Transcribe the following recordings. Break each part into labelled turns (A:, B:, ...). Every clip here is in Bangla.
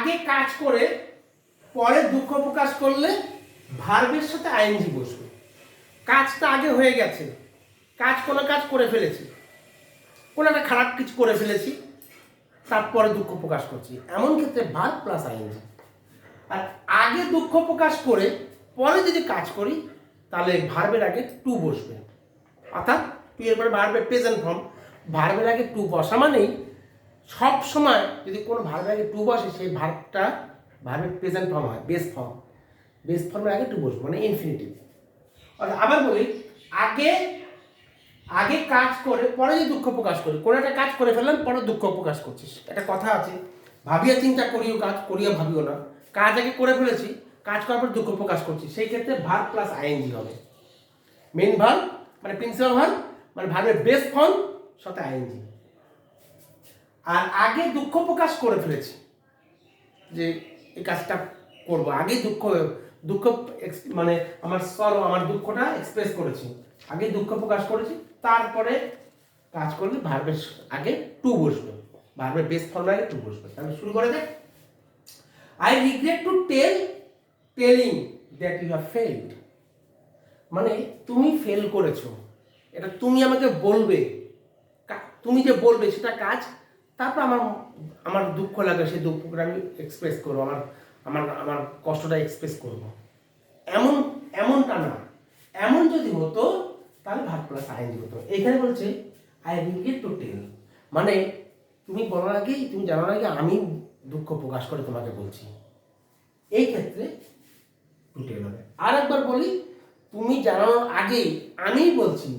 A: আগে কাজ করে পরে দুঃখ প্রকাশ করলে ভার্বের সাথে আইএনজি বসবে। কাজটা আগে হয়ে গেছে, কোনো কাজ করে ফেলেছি, কোনো একটা খারাপ কিছু করে ফেলেছি, তারপরে দুঃখ প্রকাশ করছি, এমন ক্ষেত্রে ভার্ব প্লাস আইএনজি। আর আগে দুঃখ প্রকাশ করে পরে যদি কাজ করি তাহলে ভার্বের আগে টু বসবে, অর্থাৎ টু এর পরে ভার্বের প্রেজেন্ট ফর্ম, ভার্বের আগে টু বসা মানেই সব সময় যদি কোনো ভার্বের আগে টু বসে সেই ভার্বটা ভার্বের প্রেজেন্ট ফর্ম হয়, বেস ফর্মের আগে টু বসবে, মানে ইনফিনিটিভ। আবার বলি, আগে কাজ করে পরে যদি দুঃখ প্রকাশ করি, কোনো একটা কাজ করে ফেললাম পরে দুঃখ প্রকাশ করছিস, একটা কথা আছে, ভাবিয়া চিন্তা করিও কাজ, করিয়া ভাবিও না। কাজ আগে করে ফেলেছি, কাজ করার পর দুঃখ প্রকাশ করছি, সেই ক্ষেত্রে ভার্ব প্লাস আইএনজি হবে। মেইন ভার্ব মানে প্রিন্সিপাল ভার্ব মানে ভার্বের বেস ফর্ম সাথে আইএনজি। আর আগে দুঃখ প্রকাশ করে ফেলেছি যে এই কাজটা করবো, আগে দুঃখ মানে আমার দুঃখটা এক্সপ্রেস করেছি, আগে দুঃখ প্রকাশ করেছি, তারপরে কাজ করলে ভার্বের আগে টু বসবে, ভার্বের বেস ফর্মের আগে টু বসবে। তাহলে শুরু করে দেখ। I regret to telling that you have failed, মানে তুমি ফেল করেছো, এটা তুমি আমাকে বলবে, তুমি যে বলবে সেটা কাজ, তারপর আমার দুঃখ লাগে, সেই দুঃখটা আমি এক্সপ্রেস করবো, আমার কষ্টটা এক্সপ্রেস করবো, এমনটা না। এমন যদি হতো তাহলে ভার্ব প্লাস আইএনজি হতো। এখানে বলছে আই রিগ্রেট টু টেল, মানে তুমি বলার আগে, তুমি জানার আগে আমি দুঃখ প্রকাশ করে তোমাকে বলছি, এই ক্ষেত্রে টু টেল হবে। আর একবার বলি, তুমি জানানোর আগেই আমি বলছি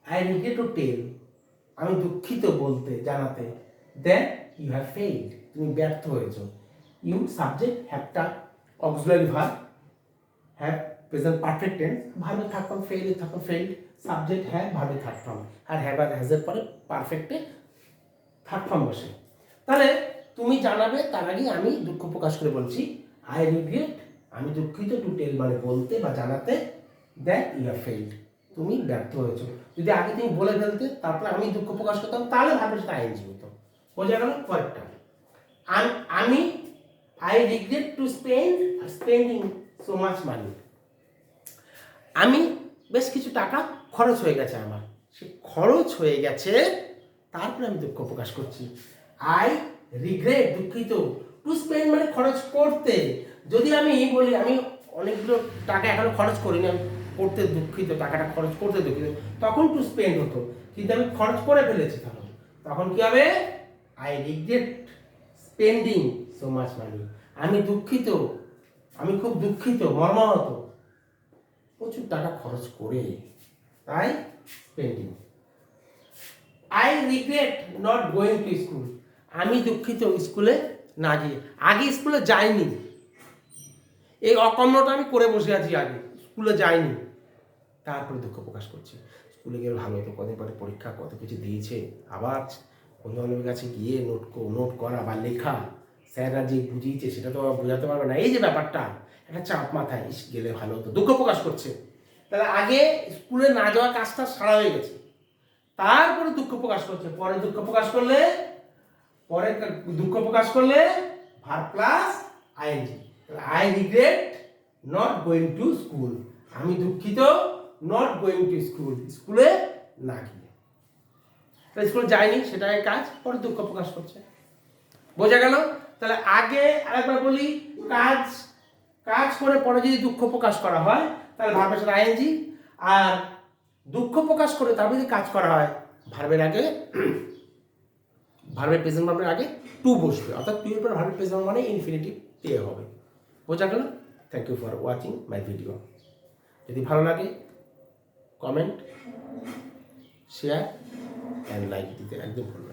A: আই রিগ্রেট টু টেল, আমি দুঃখিত বলতে, জানাতে, দ্যাট ইউ হ্যাভ ফেইলড, তুমি ব্যর্থ হয়েছ। ইউ সাবজেক্ট হ্যাভটা auxiliary verb, have present perfect tense, ভার্বে third form, fail third form, failed, subject have, ভার্বে থার্ড ফর্ম, আর হ্যাভ আর হ্যাজের পরে পারফেক্টে থার্ড ফর্ম বসে। তাহলে তুমি জানাবে তার আগে আমি দুঃখ প্রকাশ করে বলছি আই রিগ্রেট, আমি দুঃখিত, টু টেল মানে বলতে বা জানাতে, দ্যাট ইউ হ্যাভ ফেইলড, তুমি ব্যর্থ হয়েছো। যদি আগে তুমি বলে ফেলতে তারপরে আমি দুঃখ প্রকাশ করতাম তাহলে ভাবে সেটা আইএনজি হতো। বোঝা গেল? পরেরটা, I regret two spending so much money, আমি বেশ কিছু টাকা খরচ হয়ে গেছে, আমার সে খরচ হয়ে গেছে, তারপরে আমি দুঃখ প্রকাশ করছি। আই রিগ্রেট, দুঃখিত, টু স্পেন্ড মানে খরচ করতে। যদি আমি বলি আমি অনেকগুলো টাকা এখনো খরচ করিনি, আমি করতে দুঃখিত, টাকাটা খরচ করতে দুঃখিত, তখন টু স্পেন্ড হতো, কিন্তু আমি খরচ করে ফেলেছি, তখন কি হবে? I regret spending so much money, আমি দুঃখিত, আমি খুব দুঃখিত, মর্মাহত, প্রচুর টাকা খরচ করে, তাই spending. I regret not going to school, আমি দুঃখিত স্কুলে না গিয়ে, আগে স্কুলে যাইনি, এই অকর্মটা আমি করে বসে আছি, আগে স্কুলে যাইনি, তারপরে দুঃখ প্রকাশ করছি। স্কুলে গেলে ভালো হতো, কদিন পরে পরীক্ষা, কত কিছু দিয়েছে, আবার বন্ধু বান্ধবের কাছে গিয়ে নোট করা বা লেখা, স্যাররা যে বুঝিয়েছে সেটা তো বোঝাতে পারবে না, এই যে ব্যাপারটা একটা চাপ মাথায়, গেলে ভালো হতো, দুঃখ প্রকাশ করছে। তাহলে আগে স্কুলে না যাওয়া কাজটা সারা হয়ে গেছে, তারপরে দুঃখ প্রকাশ করছে, পরে দুঃখ প্রকাশ করলে verb plus ING. I regret not going to school, আমি দুঃখিত, নট গোয়িং টু স্কুল, স্কুলে না গিয়ে, তাহলে স্কুলে যায়নি সেটাই কাজ, পরে দুঃখ প্রকাশ করছে। বোঝা গেল? তাহলে আগে আরেকবার বলি, কাজ করে পরে যদি দুঃখ প্রকাশ করা হয় তাহলে ভার্বের সাথে আইএনজি, আর দুঃখ প্রকাশ করে তারপরে যদি কাজ করা হয় ভার্বের আগে, ভার্বের প্রেজেন্ট ভার্বের আগে টু বসবে, অর্থাৎ টু এর পর ভার্বের প্রেজেন্ট মানে ইনফিনিটিভ তে হবে। বোঝা গেল? Thank you for watching my video. যদি ভালো লাগে কমেন্ট, শেয়ার অ্যান্ড লাইক দিতে একদম ভুলবেন না।